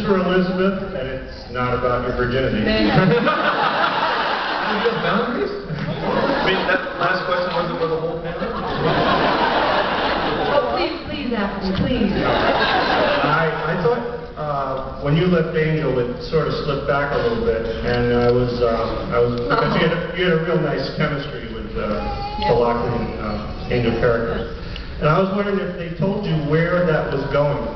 for Elisabeth, and it's not about your virginity. Do you have boundaries? I mean, that last question wasn't for the whole panel? Oh, please, Ashley, please. I thought when you left Angel, it sort of slipped back a little bit, and I was because you had a real nice chemistry with the Lockwood Angel characters, and I was wondering if they told you where that was going.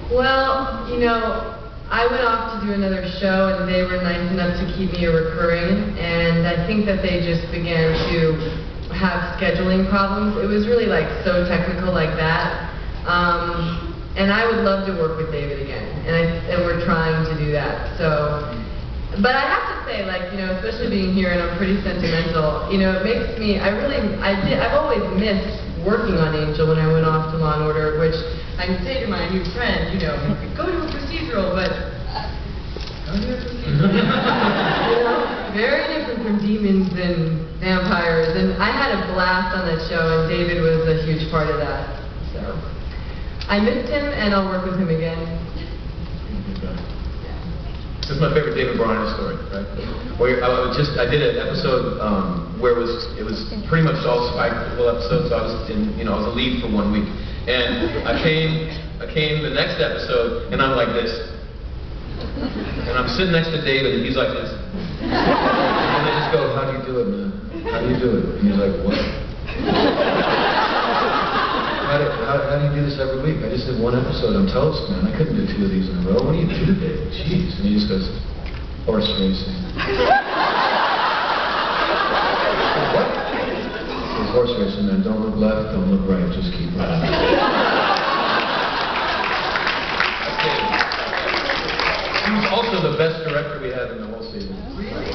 Well, you know, I went off to do another show, and they were nice enough to keep me a recurring, and I think that they just began to have scheduling problems. It was really like so technical like that. And I would love to work with David again, and we're trying to do that. So, but I have to say, like, you know, especially being here, and I'm pretty sentimental, you know, it makes me, I've always missed working on Angel when I went off to Law & Order, which I can say to my new friend, you know, go to a procedural, but you know, very different from demons and vampires, and I had a blast on that show, and David was a huge part of that, so. I missed him, and I'll work with him again. This is my favorite David Boreanaz story, right? Where I did an episode where it was pretty much all spiked full episode, so I was I was a lead for 1 week, and I came the next episode, and I'm like this, and I'm sitting next to David, and he's like this, and I just go, "How do you do it, man? How do you do it?" And he's like, "What? How do you do this every week? I just did one episode. I'm toast, man. I couldn't do 2 of these in a row. What do you do, David? Jeez." And he just goes, "Horse racing." What? He says, "Horse racing, man. Don't look left, don't look right. Just keep running." He was also the best director we had in the whole season.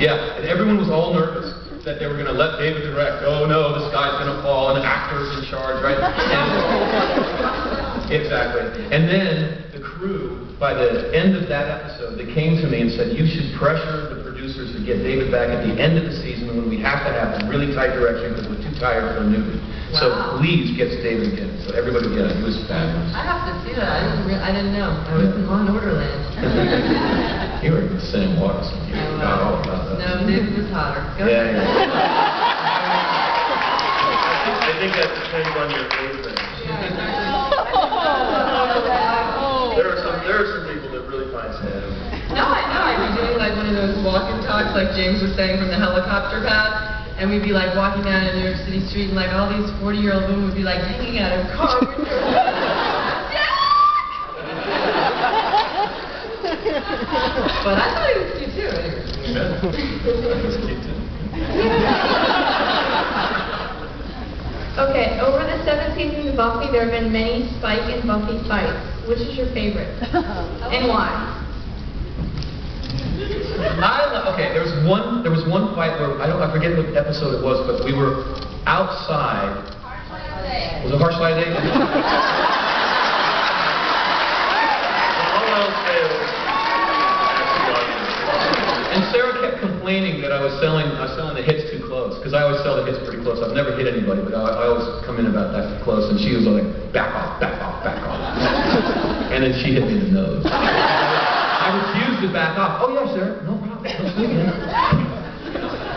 Yeah, and everyone was all nervous that they were going to let David direct. Oh no, the sky's going to fall, and the actor's in charge, right? Exactly. And then the crew, by the end of that episode, they came to me and said, "You should pressure the producers to get David back at the end of the season when we have to have really tight direction because we're too tired for a newbie. Wow. So please get David again." So everybody get it. He was fabulous. I have to see that. I didn't know. I was in Law & Order land. You were in Sam Waterston. You got all about that. No, David was hotter. Go ahead. I think that depends on your age range. There are some people that really find Sam. No, I know. I'd be doing like one of those walk and talks, like James was saying, from the helicopter pad, and we'd be like walking down a New York City street, and like all these 40-year-old women would be like hanging out of car windows. But I thought he was cute too. Yeah, he was cute too. Okay, over the 7 seasons of Buffy, there have been many Spike and Buffy fights. Which is your favorite? And why? Okay, there was one fight where I forget what episode it was, but we were outside. Was it Harsh Light Day? And Sarah kept complaining that I was selling the hits too close, because I always sell the hits pretty close. I've never hit anybody, but I always come in about that close, and she was like, "Back off, back off, back off." And then she hit me in the nose. I refused to back off. "Oh yeah, Sarah, no problem. Let's do it."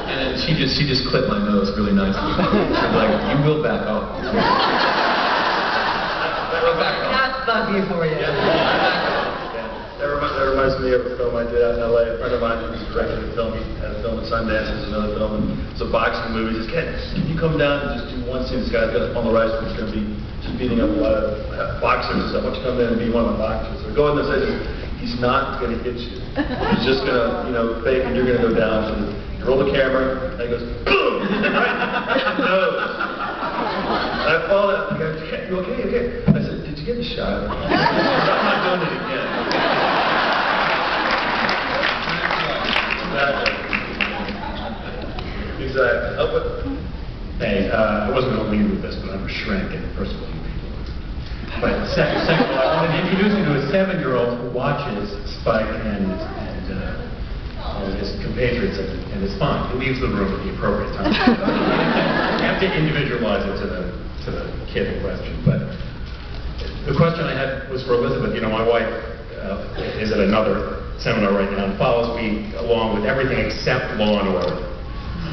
And then she just clipped my nose really nicely. She was like, "You will back off." Back off. That's Buffy for you. That reminds me of a film I did out in L.A. A friend of mine who was directing a film. He had a film at Sundance. There's another film, and it's a boxing movie. He says, "Can you come down and just do one scene? This guy's got on the rise, who's going to be just beating up a lot of boxers and stuff. Why don't you come in and be one of my boxers?" So go in there and say, "He's not going to hit you. He's just going to, fake, and you're going to go down." So you roll the camera, and he goes, boom! Right in the nose. And I fall out. I go, "You okay? Okay." I said, "Did you get the shot?" I'm not doing it again. Exactly. Oh, but, hey, I wasn't going to lead with this, but I'm a shrink, and first of all, you people are. But second of all, I wanted to introduce you to a 7-year-old who watches Spike and his compatriots, and it's fine. He leaves the room at the appropriate time. You have to individualize it to the kid in question. But the question I had was for Elisabeth. You know, my wife is at another seminar right now and follows me along with everything except law and order.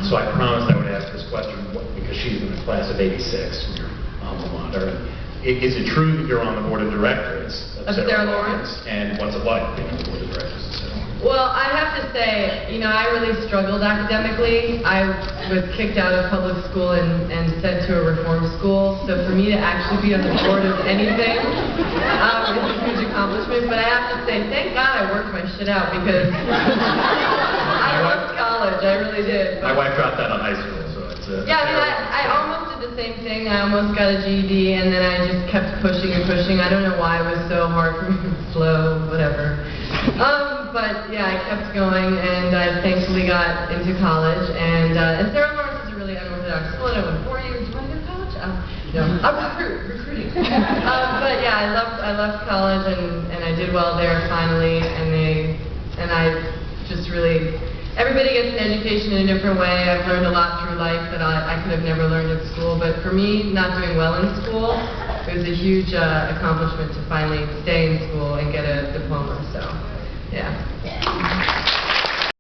So I promised I would ask this question because she's in the class of '86 from your alma mater. Is it true that you're on the board of directors Of Sarah Lawrence? And what's it like being on the board of directors of Sarah Lawrence? Well, I have to say, you know, I really struggled academically. I was kicked out of public school and sent to a reform school. So for me to actually be on the board of anything is a huge accomplishment. But I have to say, thank God I worked my shit out because I loved college. I really did. My wife dropped out of high school, so it's yeah, I mean, I almost did the same thing. I almost got a GED, and then I just kept pushing and pushing. I don't know why it was so hard for me, slow, whatever. But yeah, I kept going, and I thankfully got into college. And Sarah Lawrence is a really unorthodox school. I don't want to bore you. Do you want to go to college? No, I'm recruiting. But yeah, I left college, and I did well there finally. And I just really. Everybody gets an education in a different way. I've learned a lot through life that I could have never learned at school. But for me, not doing well in school, it was a huge accomplishment to finally stay in school and get